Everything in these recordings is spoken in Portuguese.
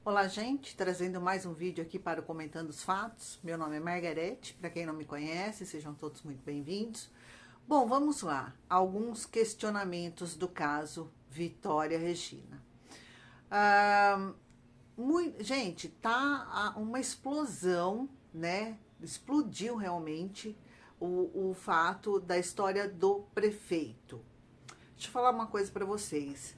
Olá, gente, trazendo mais um vídeo aqui para o Comentando os Fatos. Meu nome é Margarete, para quem não me conhece, sejam todos muito bem-vindos. Bom, vamos lá, alguns questionamentos do caso Vitória Regina. Gente, tá uma explosão, né? Explodiu realmente o fato da história do prefeito. Deixa eu falar uma coisa para vocês.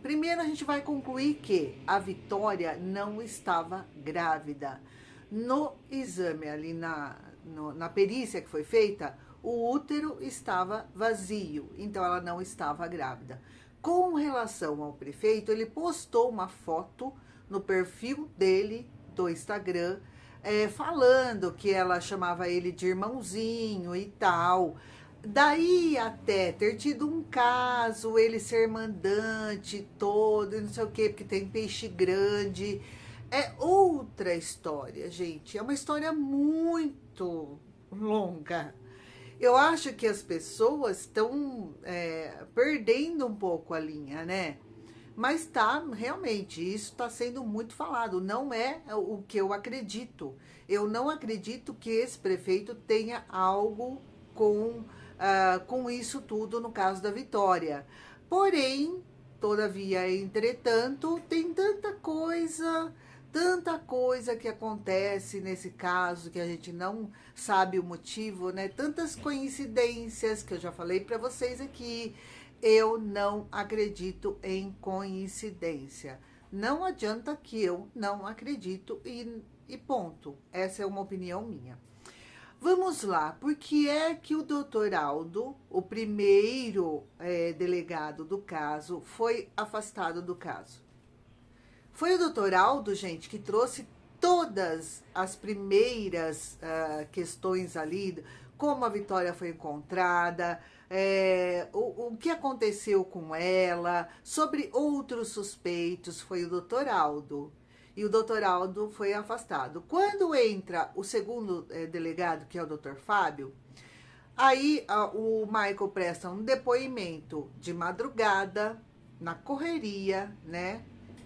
Primeiro a gente vai concluir que a Vitória não estava grávida. No exame ali na perícia que foi feita, o útero estava vazio, então ela não estava grávida. Com relação ao prefeito, ele postou uma foto no perfil dele do Instagram, falando que ela chamava ele de irmãozinho e tal. Daí até ter tido um caso, ele ser mandante todo, não sei o quê, porque tem peixe grande. É outra história, gente. É uma história muito longa. Eu acho que as pessoas estão perdendo um pouco a linha, né? Mas tá, realmente, isso está sendo muito falado. Não é o que eu acredito. Eu não acredito que esse prefeito tenha algo com isso tudo no caso da Vitória. Porém, todavia, entretanto, tem tanta coisa que acontece nesse caso que a gente não sabe o motivo, né? Tantas coincidências que eu já falei para vocês aqui. Eu não acredito em coincidência. Não adianta que eu não acredito e ponto. Essa é uma opinião minha. Vamos lá, por que é que o doutor Aldo, o primeiro delegado do caso, foi afastado do caso? Foi o doutor Aldo, gente, que trouxe todas as primeiras questões ali, como a Vitória foi encontrada, o que aconteceu com ela, sobre outros suspeitos, foi o doutor Aldo. E o doutor Aldo foi afastado. Quando entra o segundo delegado, que é o doutor Fábio, aí o Michael presta um depoimento de madrugada, na correria, né?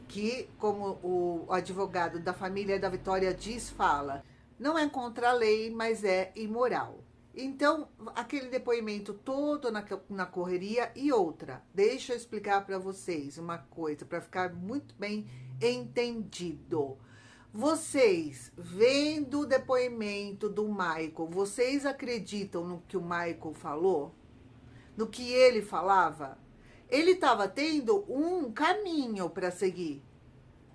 Que, como o advogado da família da Vitória diz, fala, não é contra a lei, mas é imoral. Então, aquele depoimento todo na correria. E outra, deixa eu explicar para vocês uma coisa, para ficar muito bem entendido. Vocês, vendo o depoimento do Michael, vocês acreditam no que o Michael falou? No que ele falava? Ele estava tendo um caminho para seguir.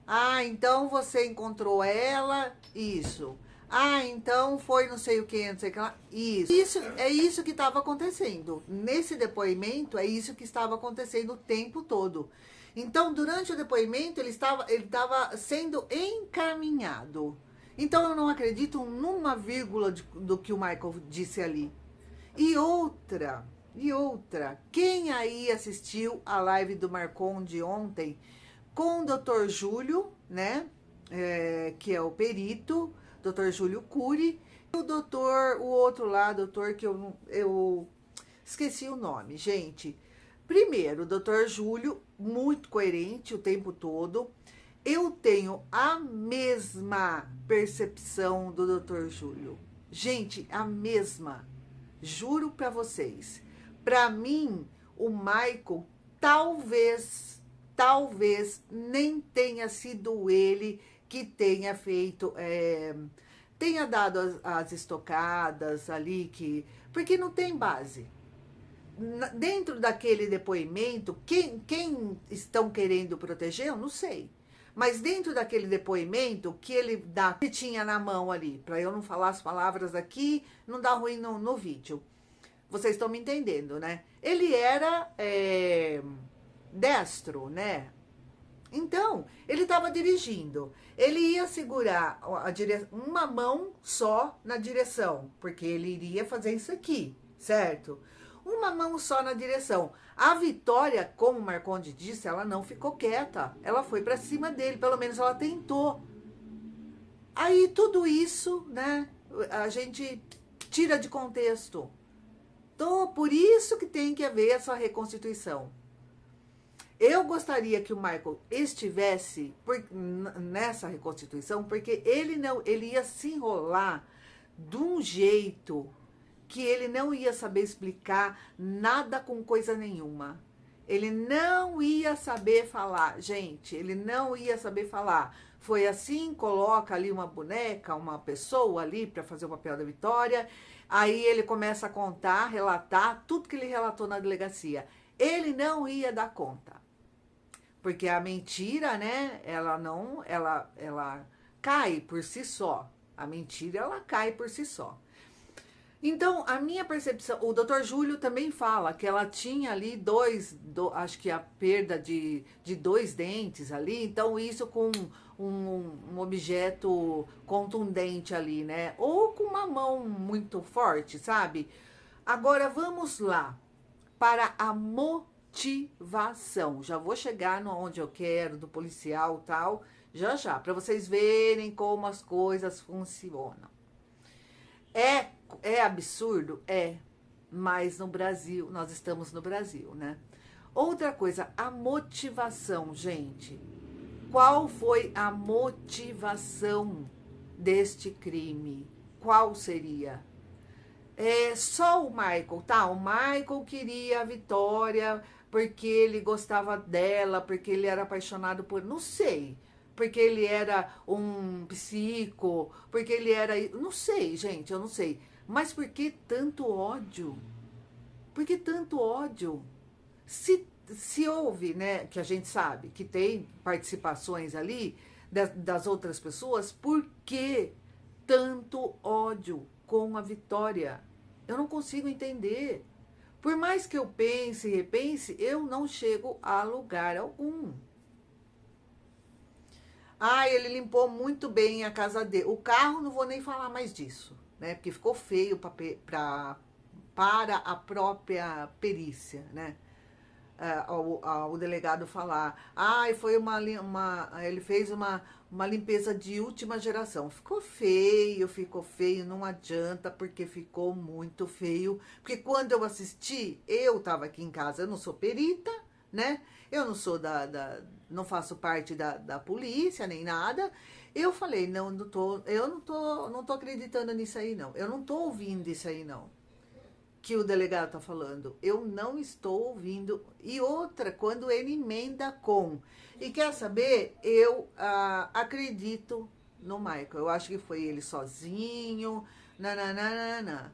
Ah, então você encontrou ela, isso. Ah, então foi não sei o que, não sei o que lá, isso. É isso que estava acontecendo. Nesse depoimento, é isso que estava acontecendo o tempo todo. Então, durante o depoimento, ele estava sendo encaminhado. Então, eu não acredito numa vírgula do que o Michael disse ali. E outra, quem aí assistiu a live do Marcon de ontem com o Dr. Júlio, né, que é o perito, Dr. Júlio Cury, e o outro lá, doutor que eu esqueci o nome, gente. Primeiro, o Dr. Júlio, muito coerente o tempo todo. Eu tenho a mesma percepção do Dr. Júlio. Gente, a mesma. Juro pra vocês. Pra mim, o Michael talvez nem tenha sido ele que tenha feito, tenha dado as estocadas ali, porque não tem base. Dentro daquele depoimento, quem estão querendo proteger, eu não sei. Mas dentro daquele depoimento que ele dá, que tinha na mão ali, para eu não falar as palavras aqui, não dá ruim no vídeo. Vocês estão me entendendo, né? Ele era destro, né? Então, ele estava dirigindo. Ele ia segurar uma mão só na direção, porque ele iria fazer isso aqui, certo? Uma mão só na direção. A Vitória, como o Marconde disse, ela não ficou quieta. Ela foi para cima dele, pelo menos ela tentou. Aí tudo isso, né, a gente tira de contexto. Então, por isso que tem que haver essa reconstituição. Eu gostaria que o Michael estivesse nessa reconstituição, porque ele ia se enrolar de um jeito que ele não ia saber explicar nada com coisa nenhuma. Ele não ia saber falar, gente, ele não ia saber falar. Foi assim, coloca ali uma boneca, uma pessoa ali para fazer o papel da Vitória. Aí ele começa a contar, relatar tudo que ele relatou na delegacia. Ele não ia dar conta. Porque a mentira, né, ela cai por si só. A mentira, ela cai por si só. Então, a minha percepção, o Dr. Júlio também fala que ela tinha ali acho que a perda de 2 dentes ali, então isso com um objeto contundente ali, né? Ou com uma mão muito forte, sabe? Agora, vamos lá para a motivação. Já vou chegar no onde eu quero, do policial e tal, já, para vocês verem como as coisas funcionam. É absurdo? É, mas no Brasil, nós estamos no Brasil, né? Outra coisa, a motivação, gente. Qual foi a motivação deste crime? Qual seria? É só o Michael, tá? O Michael queria a Vitória porque ele gostava dela, porque ele era apaixonado por... Não sei. Porque ele era um psico, porque ele era... Não sei, gente, eu não sei. Mas por que tanto ódio? Por que tanto ódio? Se houve, né, que a gente sabe que tem participações ali das outras pessoas, por que tanto ódio com a Vitória? Eu não consigo entender. Por mais que eu pense e repense, eu não chego a lugar algum. Ah, ele limpou muito bem a casa dele. O carro, não vou nem falar mais disso, né? Porque ficou feio para a própria perícia, né? O delegado falar, foi ele fez uma limpeza de última geração. Ficou feio, não adianta, porque ficou muito feio. Porque quando eu assisti, eu estava aqui em casa, eu não sou perita, né? Eu não sou não faço parte da polícia, nem nada. Eu falei, eu não tô acreditando nisso aí, não. Eu não tô ouvindo isso aí, não, que o delegado tá falando. Eu não estou ouvindo. E outra, quando ele emenda com... E quer saber? Eu acredito no Michael. Eu acho que foi ele sozinho. Nananana.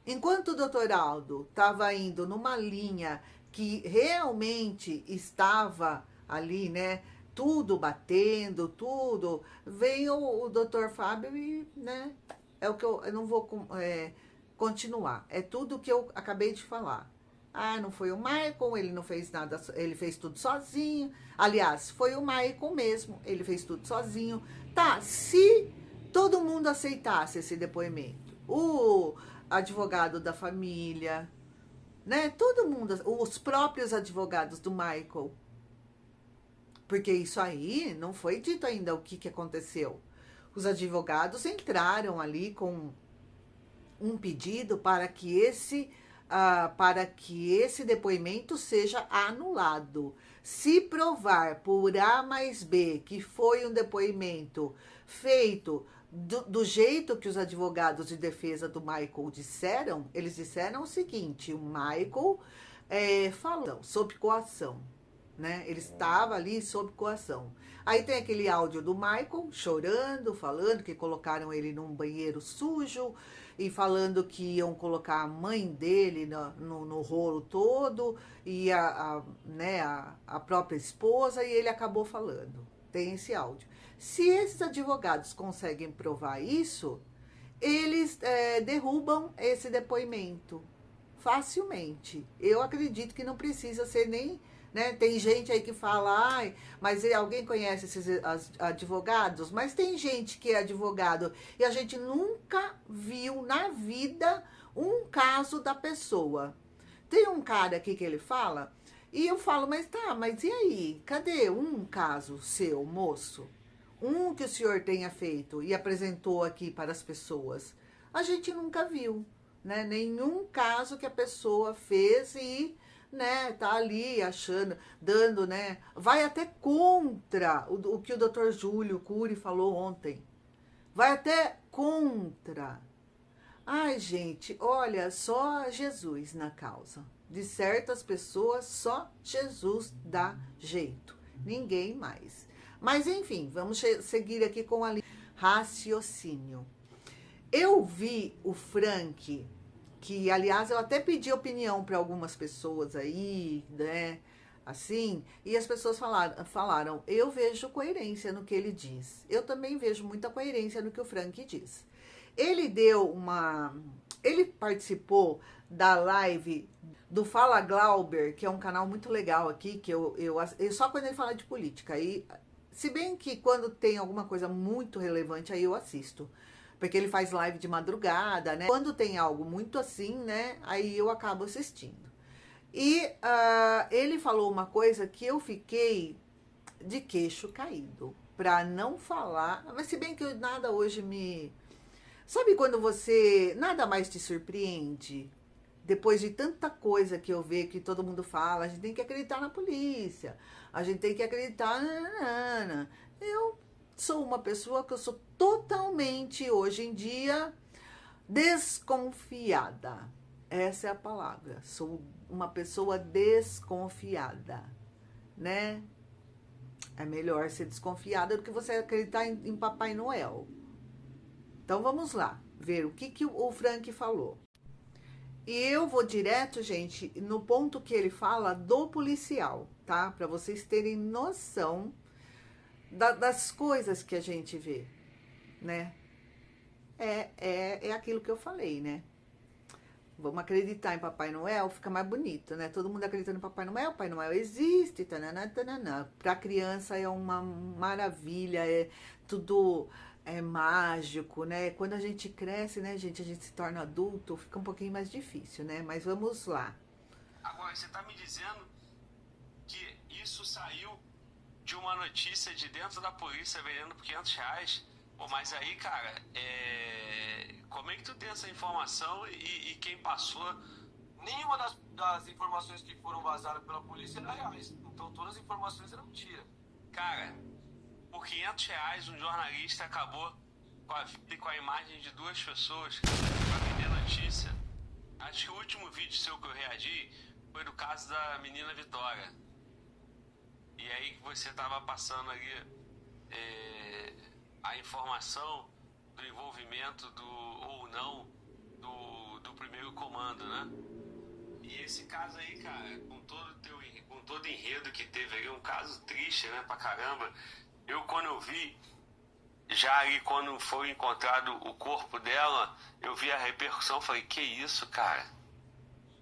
Enquanto o doutor Aldo estava indo numa linha que realmente estava ali, né? Tudo batendo, tudo. Vem o doutor Fábio e, né? É o que eu não vou continuar. É tudo o que eu acabei de falar. Não foi o Michael, ele não fez nada, ele fez tudo sozinho. Aliás, foi o Michael mesmo, ele fez tudo sozinho. Tá, se todo mundo aceitasse esse depoimento, o advogado da família, né? Todo mundo, os próprios advogados do Michael. Porque isso aí não foi dito ainda o que aconteceu. Os advogados entraram ali com um pedido para que esse depoimento seja anulado. Se provar por A mais B que foi um depoimento feito do jeito que os advogados de defesa do Michael disseram, eles disseram o seguinte: o Michael falou sob coação, né? Ele estava ali sob coação. Aí tem aquele áudio do Michael chorando, falando que colocaram ele num banheiro sujo e falando que iam colocar a mãe dele no rolo todo e a própria esposa, e ele acabou falando. Tem esse áudio. Se esses advogados conseguem provar isso, eles derrubam esse depoimento facilmente. Eu acredito que não precisa ser nem... Né? Tem gente aí que fala, mas alguém conhece esses advogados? Mas tem gente que é advogado e a gente nunca viu na vida um caso da pessoa. Tem um cara aqui que ele fala, e eu falo, mas e aí? Cadê um caso seu, moço? Um que o senhor tenha feito e apresentou aqui para as pessoas? A gente nunca viu, né? Nenhum caso que a pessoa fez e né, tá ali achando, dando, né, vai até contra o que o Dr. Júlio Cury falou ontem. Vai até contra. Ai, gente, olha, só Jesus na causa. De certas pessoas, só Jesus dá jeito. Ninguém mais. Mas, enfim, vamos seguir aqui com a raciocínio. Eu vi o Frank, que, aliás, eu até pedi opinião para algumas pessoas aí, né, assim, e as pessoas falaram, eu vejo coerência no que ele diz. Eu também vejo muita coerência no que o Frank diz. Ele participou da live do Fala Glauber, que é um canal muito legal aqui, que só quando ele fala de política. Aí, se bem que quando tem alguma coisa muito relevante, aí eu assisto. Porque ele faz live de madrugada, né? Quando tem algo muito assim, né? Aí eu acabo assistindo. E ele falou uma coisa que eu fiquei de queixo caído. Pra não falar... Mas se bem que nada hoje me... Sabe quando você... Nada mais te surpreende? Depois de tanta coisa que eu vejo que todo mundo fala, a gente tem que acreditar na polícia. A gente tem que acreditar... Eu sou uma pessoa que eu sou totalmente, hoje em dia, desconfiada. Essa é a palavra. Sou uma pessoa desconfiada, né? É melhor ser desconfiada do que você acreditar em Papai Noel. Então vamos lá, ver o que o Frank falou. E eu vou direto, gente, no ponto que ele fala do policial, tá? Para vocês terem noção das coisas que a gente vê, né? É aquilo que eu falei, né? Vamos acreditar em Papai Noel, fica mais bonito, né? Todo mundo acreditando em Papai Noel, Papai Noel existe, tananã, tananã. Pra criança é uma maravilha, é tudo mágico, né? Quando a gente cresce, né, gente, a gente se torna adulto, fica um pouquinho mais difícil, né? Mas vamos lá. Agora, você tá me dizendo que isso saiu de uma notícia de dentro da polícia vendendo por R$500? Pô, mas aí, cara, como é que tu tem essa informação e quem passou? Nenhuma das informações que foram vazadas pela polícia eram reais. Então todas as informações eram mentira. Cara, por R$500 um jornalista acabou com a vida e com a imagem de duas pessoas pra vender notícia. Acho que o último vídeo seu que eu reagi foi do caso da menina Vitória. E aí que você tava passando ali a informação do envolvimento ou não do primeiro comando, né? E esse caso aí, cara, com todo o enredo que teve ali, um caso triste, né, pra caramba. Quando eu vi, já ali quando foi encontrado o corpo dela, eu vi a repercussão, falei, que isso, cara?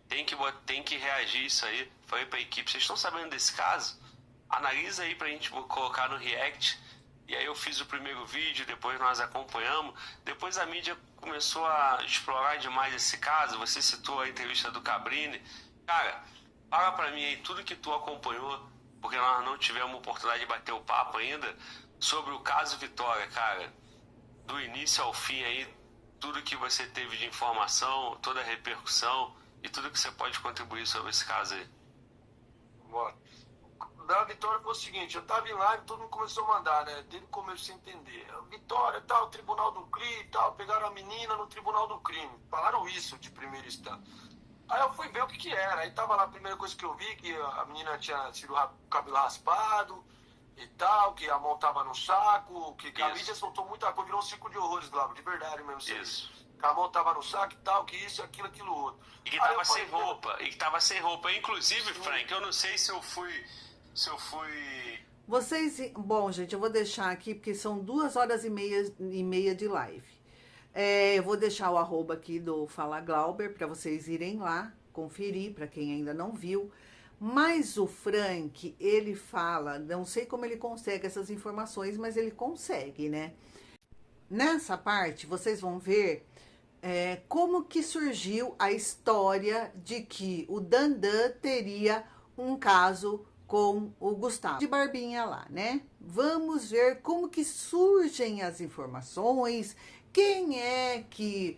Tem que reagir isso aí. Falei pra equipe, vocês estão sabendo desse caso? Analisa aí pra gente colocar no React. E aí eu fiz o primeiro vídeo, depois nós acompanhamos. Depois a mídia começou a explorar demais esse caso. Você citou a entrevista do Cabrini. Cara, fala pra mim aí tudo que tu acompanhou, porque nós não tivemos oportunidade de bater o papo ainda, sobre o caso Vitória, cara. Do início ao fim aí, tudo que você teve de informação, toda a repercussão e tudo que você pode contribuir sobre esse caso aí. Bora. Da Vitória foi o seguinte, eu tava em live, todo mundo começou a mandar, né? Desde o começo sem entender. Vitória, tal, tribunal do crime, tal, pegaram a menina no tribunal do crime. Falaram isso de primeiro instante. Aí eu fui ver o que era. Aí tava lá a primeira coisa que eu vi, que a menina tinha sido o cabelo raspado e tal, que a mão tava no saco, que a mídia soltou muita coisa, virou um circo de horrores, Glauber, de verdade mesmo. Isso. Que a mão tava no saco e tal, que isso, aquilo, aquilo outro. E que tava sem roupa. Inclusive, Frank, eu não sei se eu fui... Vocês... Bom, gente, eu vou deixar aqui, porque são 2h30 de live. Eu vou deixar o arroba aqui do Fala Glauber, para vocês irem lá, conferir, para quem ainda não viu. Mas o Frank, ele fala, não sei como ele consegue essas informações, mas ele consegue, né? Nessa parte, vocês vão ver como que surgiu a história de que o Dandan teria um caso com o Gustavo de Barbinha lá, né? Vamos ver como que surgem as informações, quem é que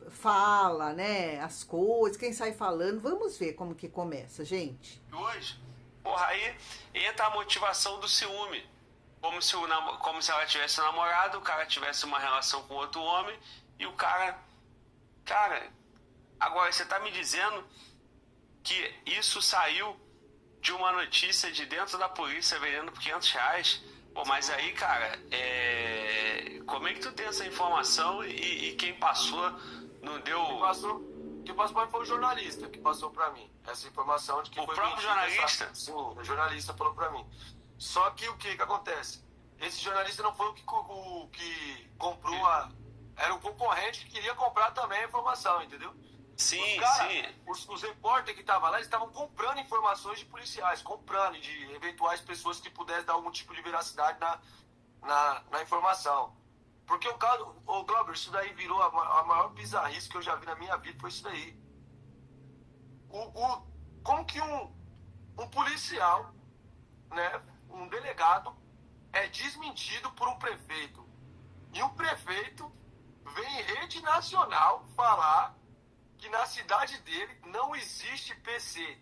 fala, né, as coisas, quem sai falando. Vamos ver como que começa, gente. Hoje, porra, aí entra a motivação do ciúme. Como se ela tivesse namorado, o cara tivesse uma relação com outro homem e o cara... Cara, agora você tá me dizendo que isso saiu de uma notícia de dentro da polícia vendendo por R$500? Pô, mas aí, cara, como é que tu tem essa informação e quem passou não deu... Quem passou pra mim foi o jornalista que passou pra mim essa informação de que foi próprio jornalista? Sim, o jornalista falou pra mim. Só que o que acontece? Esse jornalista não foi o que comprou era o concorrente que queria comprar também a informação, entendeu? Sim, sim. Os repórteres que estavam lá, eles estavam comprando informações de policiais, comprando de eventuais pessoas que pudessem dar algum tipo de veracidade na informação. Porque o caso, o Glauber, isso daí virou a maior bizarrice que eu já vi na minha vida, foi isso daí. Como que um policial, né, um delegado, é desmentido por um prefeito. E o prefeito vem em rede nacional falar que na cidade dele não existe PC.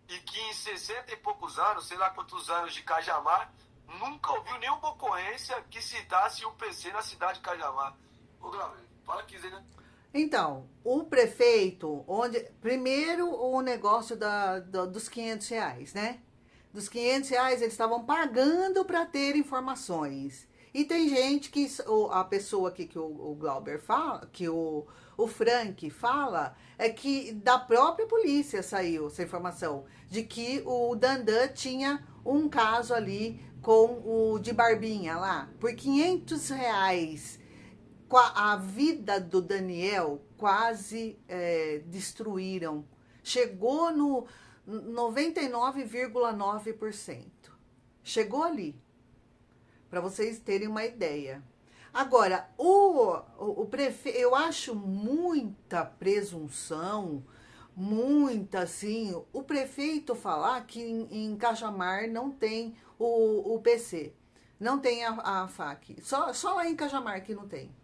E que em 60 e poucos anos, sei lá quantos anos de Cajamar, nunca ouviu nenhuma ocorrência que citasse o PC na cidade de Cajamar. Ô, Glauber, fala aqui, né? Então, o prefeito, primeiro o negócio dos R$500, né? Dos R$500 eles estavam pagando para ter informações. E tem gente que, a pessoa aqui que o Glauber fala, que o Frank fala, é que da própria polícia saiu essa informação, de que o Dandan tinha um caso ali com o de Barbinha lá, por R$500, a vida do Daniel quase destruíram. Chegou no 99,9%. Chegou ali. Para vocês terem uma ideia. Agora, o prefeito, eu acho muita presunção, muita assim, o prefeito falar que em Cajamar não tem o PC, não tem a FAC. Só lá em Cajamar que não tem.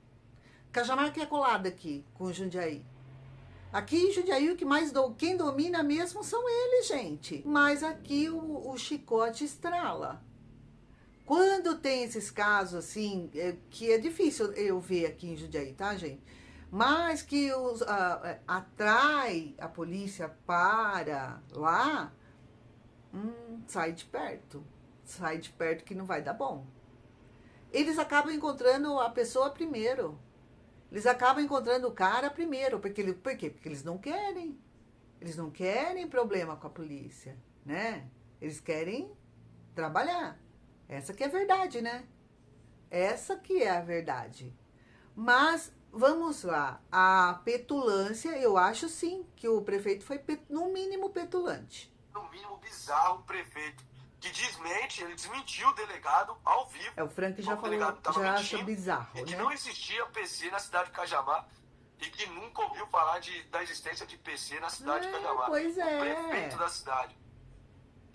Cajamar que é colado aqui com Jundiaí. Aqui em Jundiaí, quem domina mesmo são eles, gente. Mas aqui o chicote estrala. Quando tem esses casos, assim, que é difícil eu ver aqui em Jundiaí, tá, gente? Mas que atrai a polícia para lá, sai de perto. Sai de perto que não vai dar bom. Eles acabam encontrando a pessoa primeiro. Eles acabam encontrando o cara primeiro. Por quê? Porque eles não querem. Eles não querem problema com a polícia, né? Eles querem trabalhar. Essa que é a verdade, né? Essa que é a verdade. Mas, vamos lá. A petulância, eu acho sim que o prefeito foi, no mínimo, petulante. No mínimo, bizarro o prefeito. Que ele desmentiu o delegado ao vivo. O Frank já falou, já acha bizarro, e que né? não existia PC na cidade de Cajamar. E que nunca ouviu falar da existência de PC na cidade de Cajamar. Pois é. O prefeito da cidade.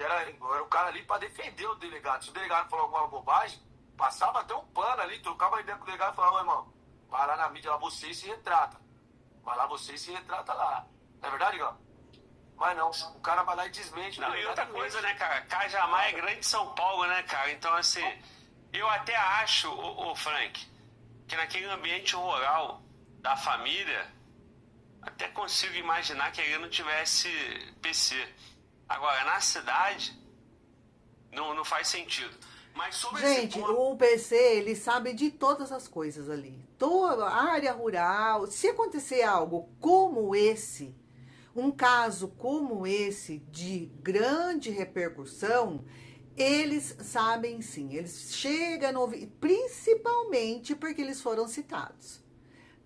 Era o cara ali para defender o delegado. Se o delegado falou alguma bobagem, passava até um pano ali, trocava ideia com o delegado e falava, irmão, vai lá na mídia, lá você se retrata. Vai lá você se retrata lá. Não é verdade, Igor? Mas não, o cara vai lá e desmente. Não, e outra coisa, né, cara? Cajamar é grande São Paulo, né, cara? Então, assim, eu até acho, ô Frank, que naquele ambiente rural da família, até consigo imaginar que ele não tivesse PC. Agora, na cidade, não faz sentido. Mas sobre gente, o PC, ele sabe de todas as coisas ali. Toda a área rural. Se acontecer algo como esse, um caso como esse, de grande repercussão, eles sabem sim. Eles chegam no... Principalmente porque eles foram citados.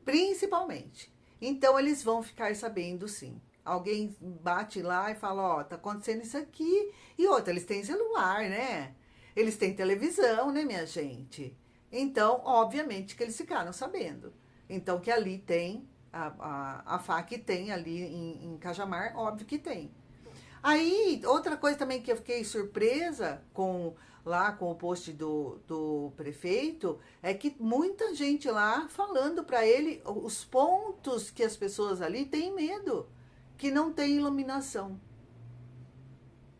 Principalmente. Então, eles vão ficar sabendo sim. Alguém bate lá e fala, ó, tá acontecendo isso aqui. E outra, eles têm celular, né? Eles têm televisão, né, minha gente? Então, obviamente que eles ficaram sabendo. Então, que ali tem, a FAC tem ali em Cajamar, óbvio que tem. Aí, outra coisa também que eu fiquei surpresa com lá com o post do prefeito, é que muita gente lá falando para ele os pontos que as pessoas ali têm medo, que não tem iluminação.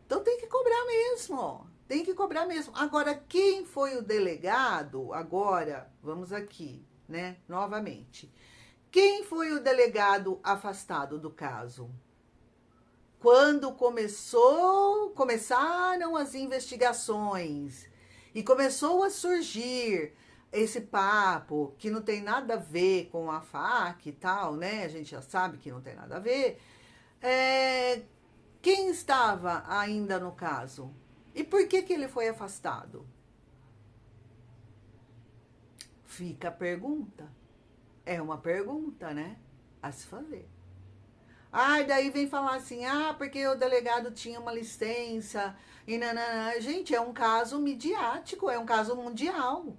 Então tem que cobrar mesmo, tem que cobrar mesmo. Agora, quem foi o delegado, agora, vamos aqui, né, novamente. Quem foi o delegado afastado do caso? Quando começaram as investigações e começou a surgir esse papo que não tem nada a ver com a FAC e tal, né? A gente já sabe que não tem nada a ver. Quem estava ainda no caso? E por que ele foi afastado? Fica a pergunta. É uma pergunta, né? A se fazer. Daí vem falar assim, porque o delegado tinha uma licença, e nanana. Gente, é um caso midiático, é um caso mundial.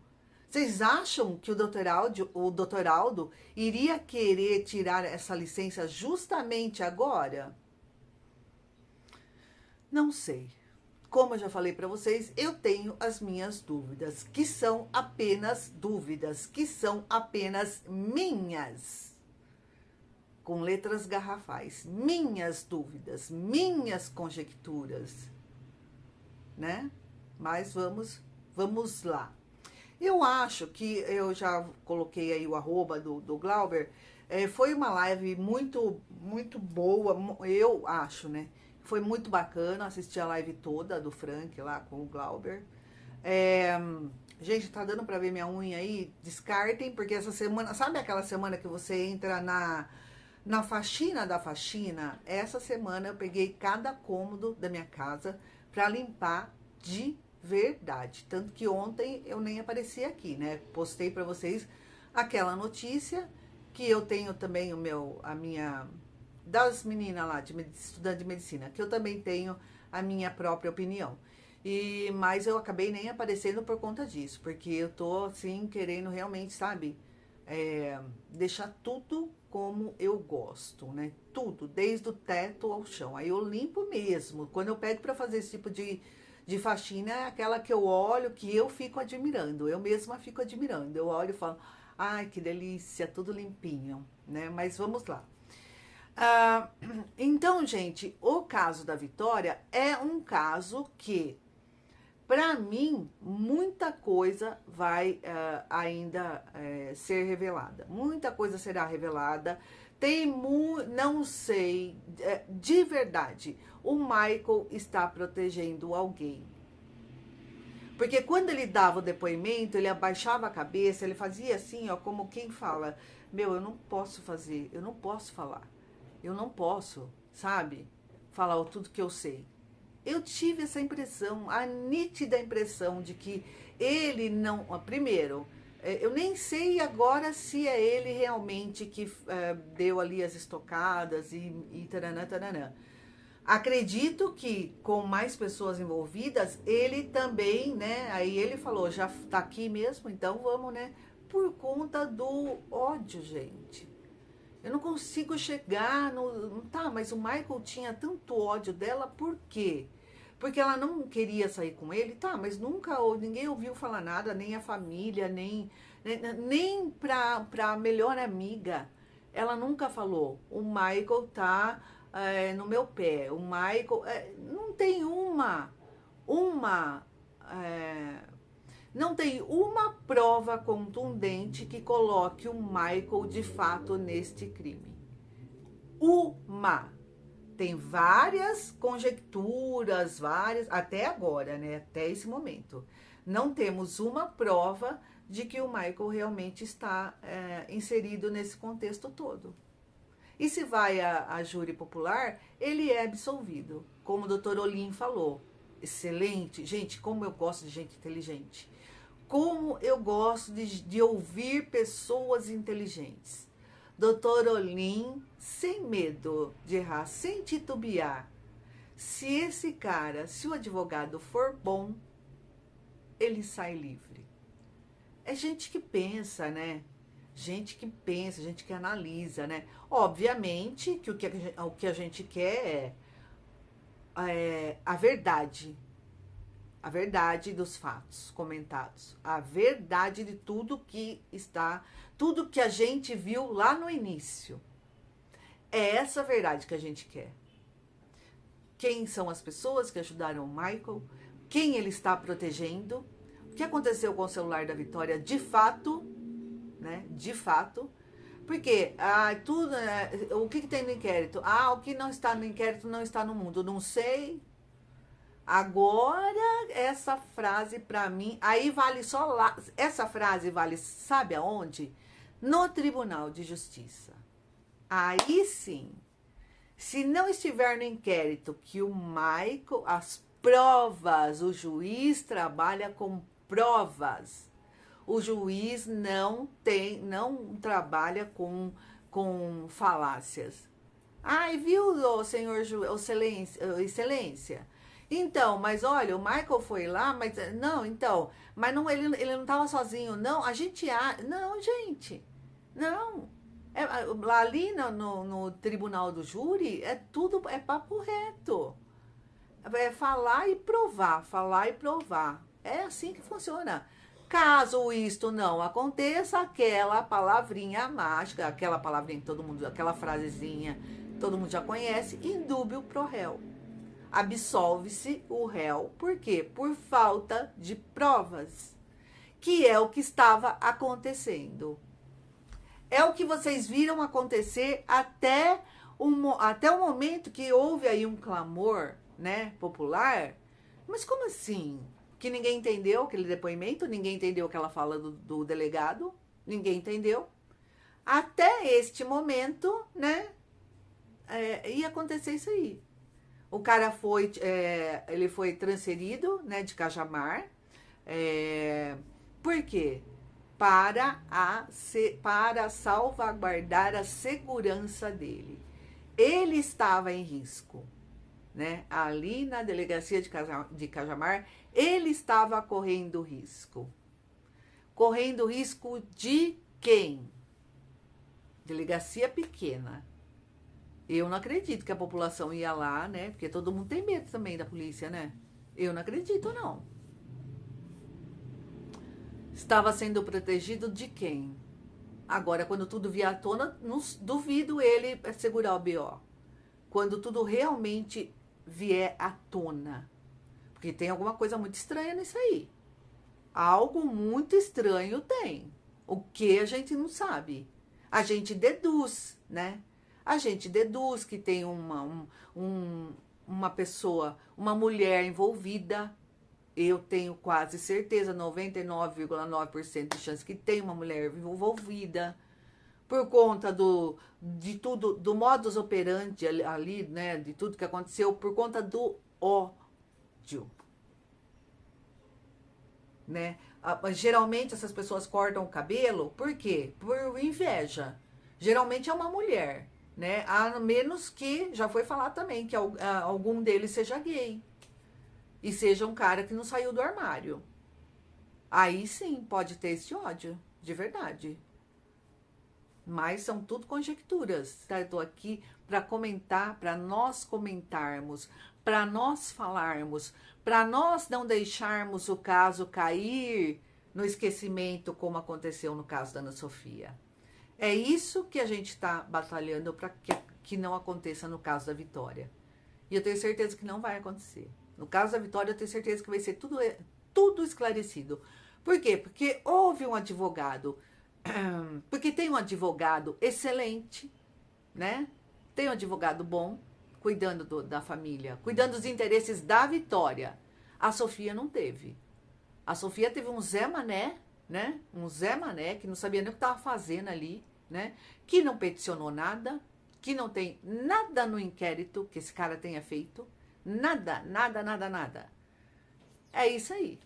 Vocês acham que o doutor Aldo iria querer tirar essa licença justamente agora? Não sei. Como eu já falei para vocês, eu tenho as minhas dúvidas, que são apenas dúvidas, que são apenas minhas. Com letras garrafais, minhas dúvidas, minhas conjecturas, né? Mas vamos lá. Eu acho que eu já coloquei aí o arroba do Glauber, foi uma live muito boa, eu acho, né? Foi muito bacana assistir a live toda do Frank lá com o Glauber. Gente, tá dando pra ver minha unha aí? Descartem, porque essa semana, sabe aquela semana que você entra na faxina da faxina? Essa semana eu peguei cada cômodo da minha casa para limpar de verdade. Tanto que ontem eu nem apareci aqui, né? Postei para vocês aquela notícia que eu tenho também das meninas lá, estudante de medicina, que eu também tenho a minha própria opinião. Mas eu acabei nem aparecendo por conta disso, porque eu tô assim querendo realmente, sabe, deixar tudo como eu gosto, né? Tudo, desde o teto ao chão. Aí eu limpo mesmo. Quando eu pego para fazer esse tipo de faxina, é aquela que eu olho, que eu fico admirando. Eu mesma fico admirando. Eu olho e falo, ai, que delícia, tudo limpinho, né? Mas vamos lá. Então, gente, o caso da Vitória é um caso que, para mim, muita coisa vai ainda ser revelada. Muita coisa será revelada. Não sei, de verdade, o Michael está protegendo alguém. Porque quando ele dava o depoimento, ele abaixava a cabeça, ele fazia assim, ó, como quem fala, eu não posso fazer, eu não posso falar. Eu não posso, sabe, falar tudo que eu sei. Eu tive essa impressão, a nítida impressão de que ele não... Primeiro, eu nem sei agora se é ele realmente que deu ali as estocadas e taranã, taranã. Acredito que com mais pessoas envolvidas, ele também, né? Aí ele falou, já tá aqui mesmo, então vamos, né? Por conta do ódio, gente. Eu não consigo chegar no... Tá, mas o Michael tinha tanto ódio dela, por quê? Porque ela não queria sair com ele, tá, mas ninguém ouviu falar nada, nem a família, nem pra melhor amiga. Ela nunca falou, o Michael tá no meu pé, o Michael... não tem não tem uma prova contundente que coloque o Michael de fato neste crime. Tem várias conjecturas, até agora, né? Até esse momento. Não temos uma prova de que o Michael realmente está inserido nesse contexto todo. E se vai a júri popular, ele é absolvido. Como o doutor Olim falou. Excelente. Gente, como eu gosto de gente inteligente. Como eu gosto de ouvir pessoas inteligentes. Doutor Olim, sem medo de errar, sem titubear. Se o advogado for bom, ele sai livre. É gente que pensa, né? Gente que pensa, gente que analisa, né? Obviamente que o que a gente quer é a verdade. A verdade dos fatos comentados. A verdade de tudo que está, tudo que a gente viu lá no início. É essa verdade que a gente quer. Quem são as pessoas que ajudaram o Michael? Quem ele está protegendo? O que aconteceu com o celular da Vitória de fato, né? De fato. Porque tudo, o que tem no inquérito? O que não está no inquérito não está no mundo. Não sei. Agora, essa frase pra mim, aí vale só lá, essa frase vale, sabe aonde? No Tribunal de Justiça. Aí sim, se não estiver no inquérito que o Michael, as provas, o juiz trabalha com provas. O juiz não trabalha com falácias. Viu, senhor excelência? Então, mas olha, o Michael foi lá, mas não, então, mas não, ele não estava sozinho, não, a gente, não, gente, não, ali no tribunal do júri, tudo, é papo reto, é falar e provar, é assim que funciona. Caso isto não aconteça, aquela palavrinha mágica, aquela palavrinha que todo mundo, aquela frasezinha, todo mundo já conhece, indúbio pro réu. Absolve-se o réu. Por quê? Por falta de provas. Que é o que estava acontecendo. É o que vocês viram acontecer até o momento que houve aí um clamor, né, popular. Mas como assim? Que ninguém entendeu aquele depoimento? Ninguém entendeu aquela fala do delegado? Ninguém entendeu? Até este momento, né, ia acontecer isso aí. O cara ele foi transferido, né, de Cajamar. Por quê? Para salvaguardar a segurança dele. Ele estava em risco, né? Ali na delegacia de Cajamar, ele estava correndo risco. Correndo risco de quem? Delegacia pequena. Eu não acredito que a população ia lá, né? Porque todo mundo tem medo também da polícia, né? Eu não acredito, não. Estava sendo protegido de quem? Agora, quando tudo vier à tona, não duvido ele segurar o BO. Quando tudo realmente vier à tona. Porque tem alguma coisa muito estranha nisso aí. Algo muito estranho tem. O que a gente não sabe. A gente deduz, né? A gente deduz que tem uma pessoa, uma mulher envolvida. Eu tenho quase certeza, 99,9% de chance que tem uma mulher envolvida. Por conta de tudo, do modus operandi ali, né? De tudo que aconteceu, por conta do ódio. Né? Geralmente essas pessoas cortam o cabelo, por quê? Por inveja. Geralmente é uma mulher. Né? A menos que, já foi falar também, que algum deles seja gay. E seja um cara que não saiu do armário. Aí sim, pode ter esse ódio, de verdade. Mas são tudo conjecturas. Tá? Eu tô aqui para comentar, para nós comentarmos, para nós falarmos, para nós não deixarmos o caso cair no esquecimento, como aconteceu no caso da Ana Sofia. É isso que a gente está batalhando para que não aconteça no caso da Vitória. E eu tenho certeza que não vai acontecer. No caso da Vitória, eu tenho certeza que vai ser tudo esclarecido. Por quê? Porque houve um advogado, porque tem um advogado excelente, né? Tem um advogado bom, cuidando da família, cuidando dos interesses da Vitória. A Sofia não teve. A Sofia teve um Zé Mané, né? Um Zé Mané que não sabia nem o que estava fazendo ali, né? Que não peticionou nada, que não tem nada no inquérito que esse cara tenha feito. Nada. É isso aí.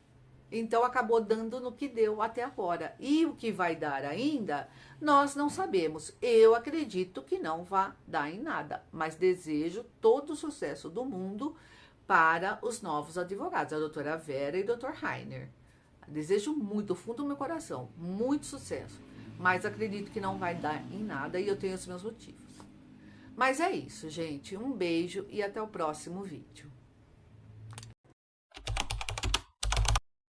Então acabou dando no que deu até agora. E o que vai dar ainda, nós não sabemos. Eu acredito que não vai dar em nada, mas desejo todo o sucesso do mundo para os novos advogados, a doutora Vera e o doutor Rainer. Desejo muito, do fundo do meu coração, muito sucesso. Mas acredito que não vai dar em nada e eu tenho os meus motivos. Mas é isso, gente. Um beijo e até o próximo vídeo.